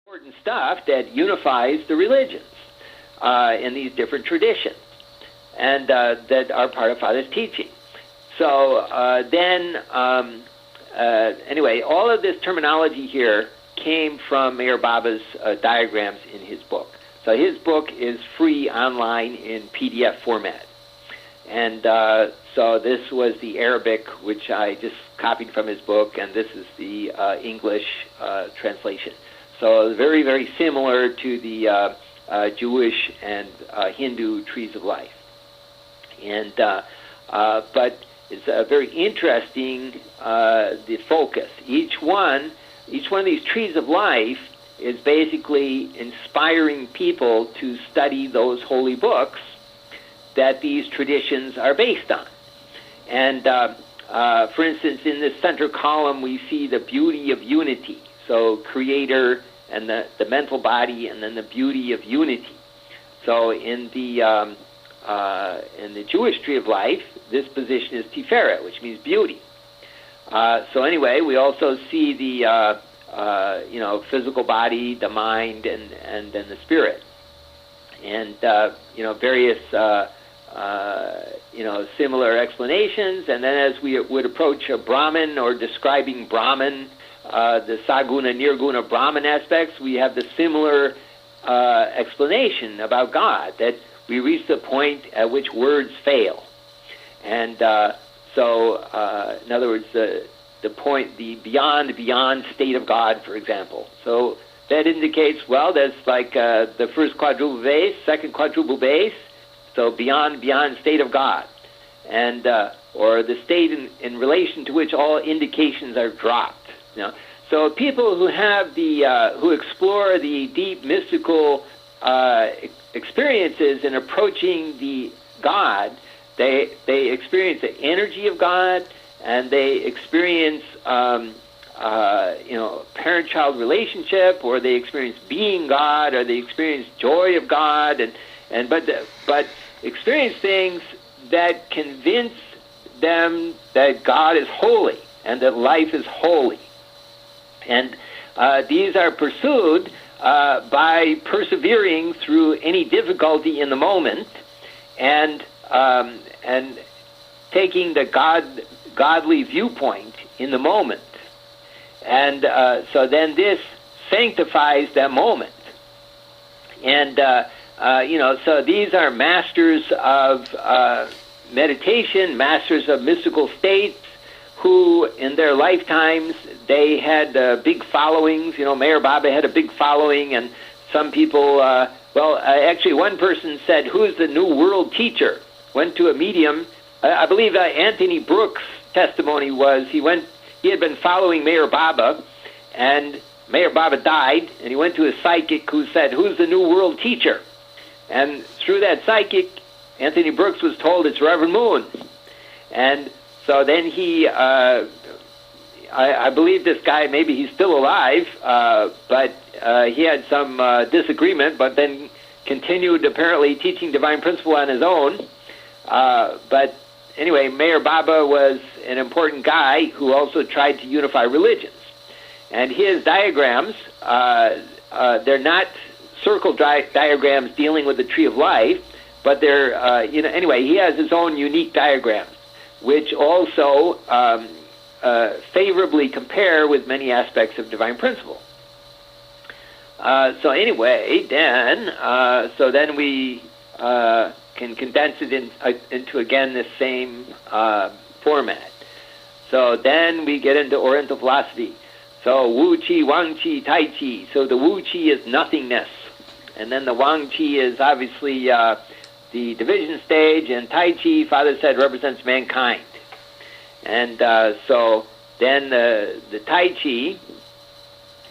important stuff that unifies the religions in these different traditions, and that are part of Father's teaching. So anyway, all of this terminology here came from Meher Baba's diagrams in his book. So his book is free online in PDF format. And so this was the Arabic, which I just copied from his book, and this is the English translation. So very, very similar to the Jewish and Hindu trees of life. And but it's very interesting, the focus. Each one of these trees of life is basically inspiring people to study those holy books that these traditions are based on. And for instance, in this center column, we see the beauty of unity. So creator and the mental body, and then the beauty of unity. So in the Jewish tree of life, this position is Tiferet, which means beauty. So anyway, we also see the physical body, the mind, and then the spirit, and various similar explanations. And then as we would approach a Brahman or describing Brahman, the Saguna, Nirguna Brahman aspects, we have the similar explanation about God, that we reach the point at which words fail. And so, in other words, the point, the beyond state of God, for example. So that indicates, well, there's like the first quadruple bass, second quadruple bass, so beyond state of God, and or the state in relation to which all indications are dropped. So people who have who explore the deep mystical experiences in approaching the God, they experience the energy of God, and they experience parent-child relationship, or they experience being God, or they experience joy of God, but experience things that convince them that God is holy and that life is holy. And these are pursued by persevering through any difficulty in the moment, and taking the godly viewpoint in the moment. And so then this sanctifies that moment. And so these are masters of meditation, masters of mystical states, who in their lifetimes, they had big followings. Meher Baba had a big following, and some people, actually one person said, "Who's the new world teacher?" Went to a medium. I believe Anthony Brooks' testimony was he had been following Meher Baba, and Meher Baba died, and he went to a psychic who said, "Who's the new world teacher?" And through that psychic, Anthony Brooks was told it's Reverend Moon. And so then he, I believe this guy, maybe he's still alive, but he had some disagreement, but then continued apparently teaching Divine Principle on his own. But anyway, Meher Baba was an important guy who also tried to unify religions. And his diagrams, they're not circle diagrams dealing with the tree of life, but they're, anyway, he has his own unique diagrams, which also favorably compare with many aspects of Divine Principle. So anyway, then, then we can condense it into, again, the same format. So then we get into Oriental philosophy. So Wu Qi, Wang Qi, Tai Qi. So the Wu Qi is nothingness. And then the Wang Qi is obviously the division stage, and Tai Chi, Father said, represents mankind. And so then the Tai Chi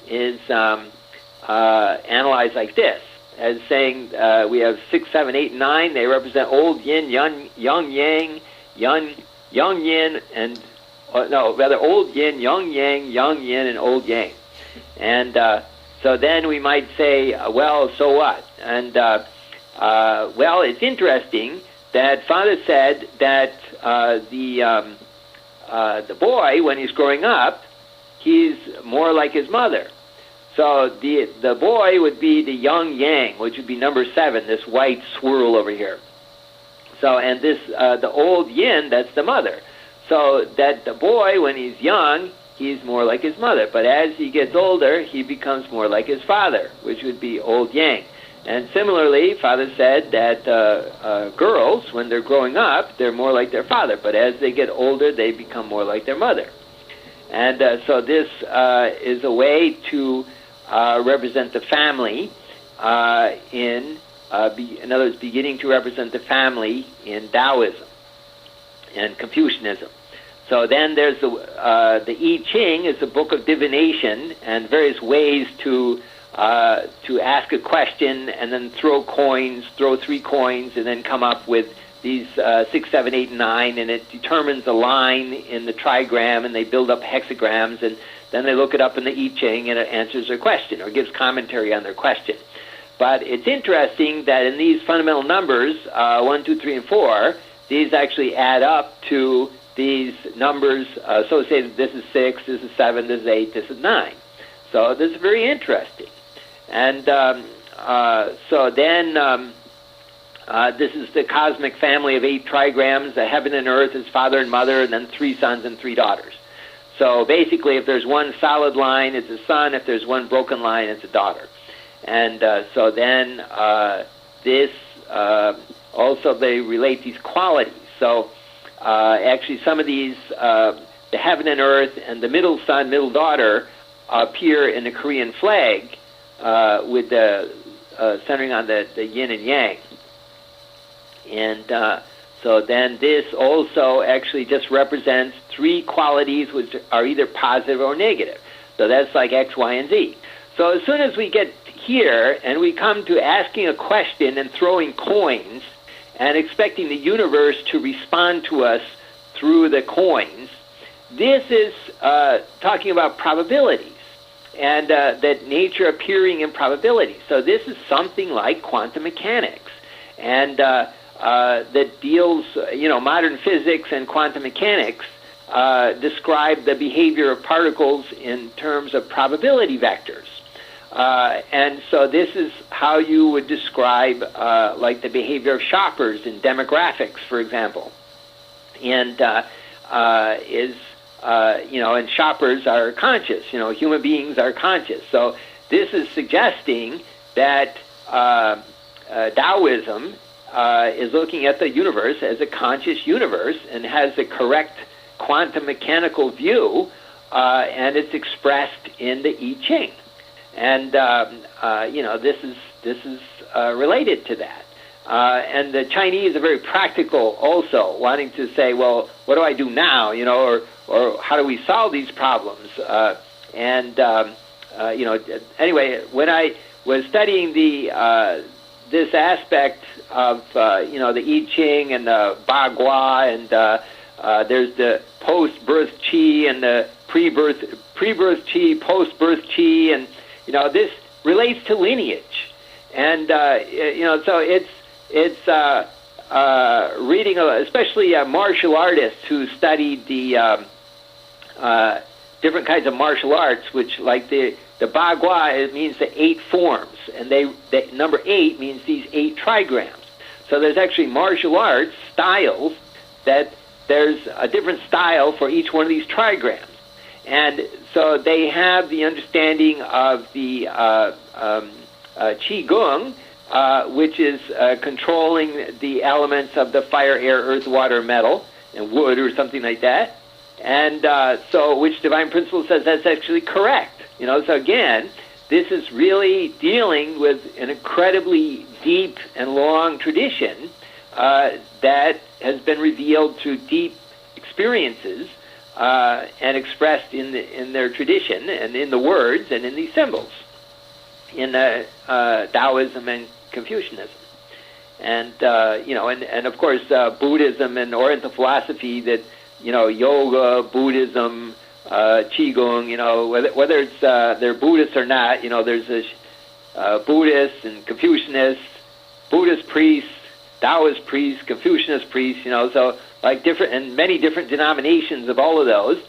is analyzed like this, as saying we have 6, 7, 8, and 9. They represent old yin, young yang, young yin, and old yin, young yang, young yin, and old yang. And so then we might say, well, so what? And well, it's interesting that Father said that the boy, when he's growing up, he's more like his mother. So the boy would be the young yang, which would be number 7, this white swirl over here. So, and this, the old yin, that's the mother. So that the boy, when he's young, he's more like his mother. But as he gets older, he becomes more like his father, which would be old yang. And similarly, Father said that girls, when they're growing up, they're more like their father. But as they get older, they become more like their mother. And so this is a way to represent the family in other words, beginning to represent the family in Taoism and Confucianism. So then there's the I Ching is a book of divination and various ways to ask a question and then throw 3 coins, and then come up with these 6, 7, 8, and 9, and it determines a line in the trigram, and they build up hexagrams, and then they look it up in the I Ching, and it answers their question or gives commentary on their question. But it's interesting that in these fundamental numbers, 1, 2, 3, and 4, these actually add up to these numbers associated. This is 6, this is 7, this is 8, this is 9. So this is very interesting. And so then this is the cosmic family of 8 trigrams. The heaven and earth is father and mother, and then 3 sons and 3 daughters. So basically, if there's one solid line, it's a son. If there's one broken line, it's a daughter. And so then this also they relate these qualities. So actually some of these, the heaven and earth and the middle son, middle daughter, appear in the Korean flag with the centering on the yin and yang. And so then this also actually just represents 3 qualities which are either positive or negative. So that's like X, Y, and Z. So as soon as we get here and we come to asking a question and throwing coins and expecting the universe to respond to us through the coins, this is talking about probabilities and that nature appearing in probabilities. So this is something like quantum mechanics, and that deals, modern physics and quantum mechanics describe the behavior of particles in terms of probability vectors. And so this is how you would describe like the behavior of shoppers in demographics, for example. And and shoppers are conscious. Human beings are conscious. So this is suggesting that Taoism is looking at the universe as a conscious universe and has the correct quantum mechanical view, and it's expressed in the I Ching. And this is related to that. And the Chinese are very practical, also wanting to say, well, what do I do now? Or how do we solve these problems? Anyway, when I was studying this aspect of the I Ching and the Ba Gua, and there's the post-birth Qi and the pre-birth Qi, post-birth Qi, and this relates to lineage, and so it's reading, especially martial artists who studied the different kinds of martial arts, which like the Ba Gua, it means the 8 forms, and the number 8 means these 8 trigrams. So there's actually martial arts styles that there's a different style for each one of these trigrams. And so they have the understanding of the Qigong, which is controlling the elements of the fire, air, earth, water, metal, and wood, or something like that. And so which Divine Principle says that's actually correct. So again, this is really dealing with an incredibly deep and long tradition that has been revealed through deep experiences and expressed in their tradition and in the words and in these symbols in Taoism and Confucianism, and and of course Buddhism and Oriental philosophy, that yoga, Buddhism, Qigong, whether it's they're Buddhists or not, there's this Buddhists and Confucianists, Buddhist priests, Taoist priests, Confucianist priests, so like different and many different denominations of all of those.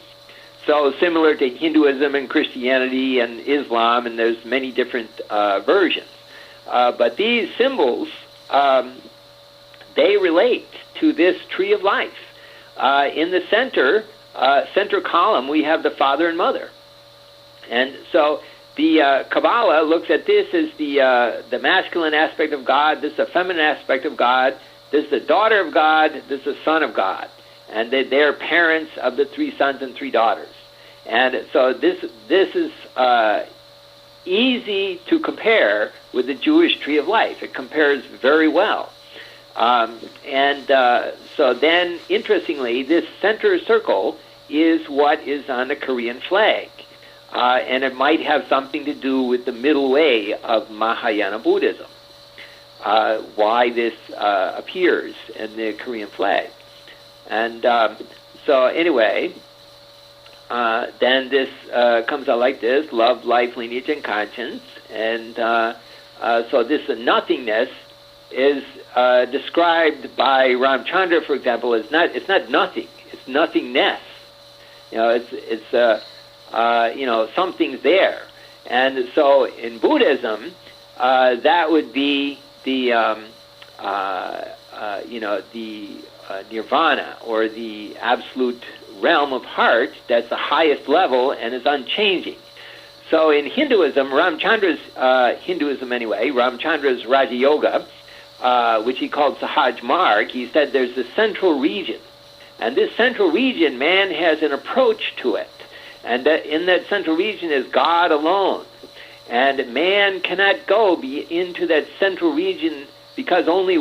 So similar to Hinduism and Christianity and Islam, and there's many different versions. But these symbols, they relate to this tree of life. In the center column, we have the father and mother. And so the Kabbalah looks at this as the masculine aspect of God, this is the feminine aspect of God, this is the daughter of God, this is the son of God. And they're parents of the 3 sons and 3 daughters. And so this is easy to compare with the Jewish tree of life. It compares very well. So then, interestingly, this center circle is what is on the Korean flag. And it might have something to do with the middle way of Mahayana Buddhism, why this appears in the Korean flag. And so anyway, then this comes out like this: love, life, lineage, and conscience. And so this nothingness is described by Ramchandra, for example, as it's not nothing, it's nothingness. It's something's there. And so in Buddhism, that would be the nirvana, or the absolute realm of heart that's the highest level and is unchanging. So in Hinduism, Ramchandra's Raja Yoga, which he called Sahaj Marg, he said there's the central region. And this central region, man has an approach to it. And in that central region is God alone. And man cannot go into that central region because only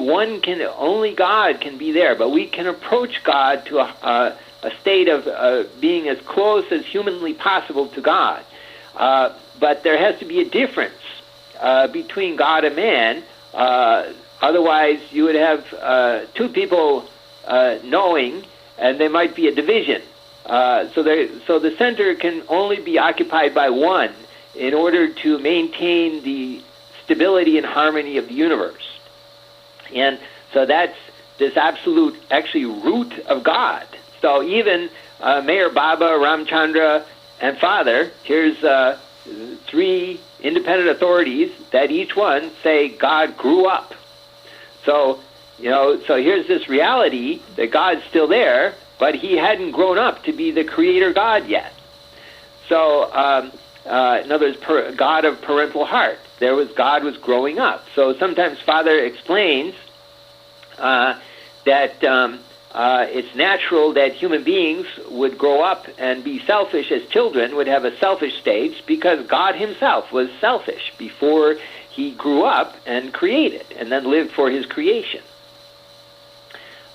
God can be there. But we can approach God to a state of being as close as humanly possible to God. But there has to be a difference between God and man. Otherwise, you would have 2 people knowing, and there might be a division. So the center can only be occupied by one in order to maintain the stability and harmony of the universe. And so that's this absolute, actually, root of God. So even Meher Baba, Ramchandra, and Father, here's 3 independent authorities that each one say God grew up. So, so here's this reality that God's still there, but he hadn't grown up to be the creator God yet. So, in other words, God of parental heart. God was growing up. So sometimes Father explains that it's natural that human beings would grow up and be selfish as children, would have a selfish stage, because God himself was selfish before he grew up and created, and then lived for his creation.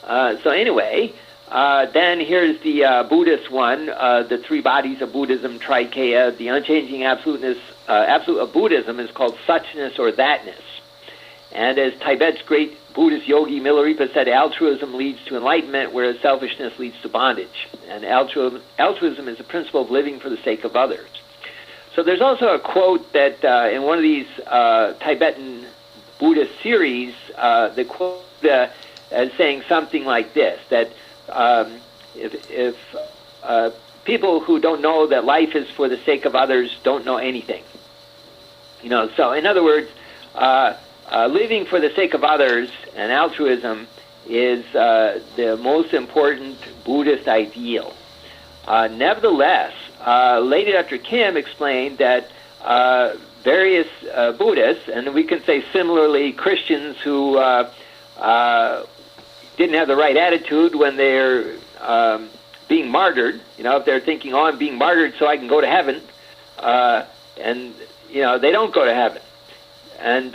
So anyway, then here's the Buddhist one, the 3 bodies of Buddhism, Trikeya. The unchanging absolute of Buddhism is called suchness or thatness. And as Tibet's great Buddhist yogi Milarepa said, altruism leads to enlightenment, whereas selfishness leads to bondage. And altruism is the principle of living for the sake of others. So there's also a quote that in one of these Tibetan Buddhist series, the quote as saying something like this, that if people who don't know that life is for the sake of others don't know anything. So in other words, living for the sake of others and altruism is the most important Buddhist ideal. Nevertheless, Lady Dr. Kim explained that various Buddhists, and we can say similarly Christians who didn't have the right attitude when they're being martyred, if they're thinking, I'm being martyred so I can go to heaven, and they don't go to heaven. And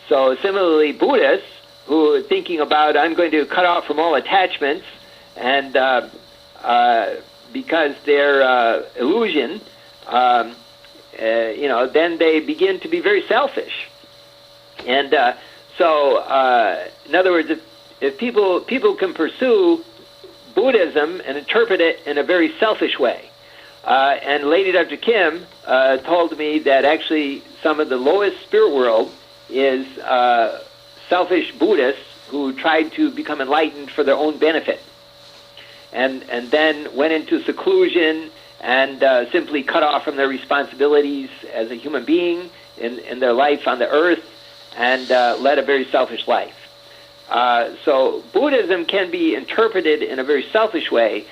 so similarly, Buddhists who are thinking about, I'm going to cut off from all attachments, and because they're illusion, then they begin to be very selfish. And so, in other words, if people can pursue Buddhism and interpret it in a very selfish way. And Lady Dr. Kim told me that actually some of the lowest spirit world is selfish Buddhists who tried to become enlightened for their own benefit. And then went into seclusion and simply cut off from their responsibilities as a human being in their life on the earth, and led a very selfish life. So Buddhism can be interpreted in a very selfish way,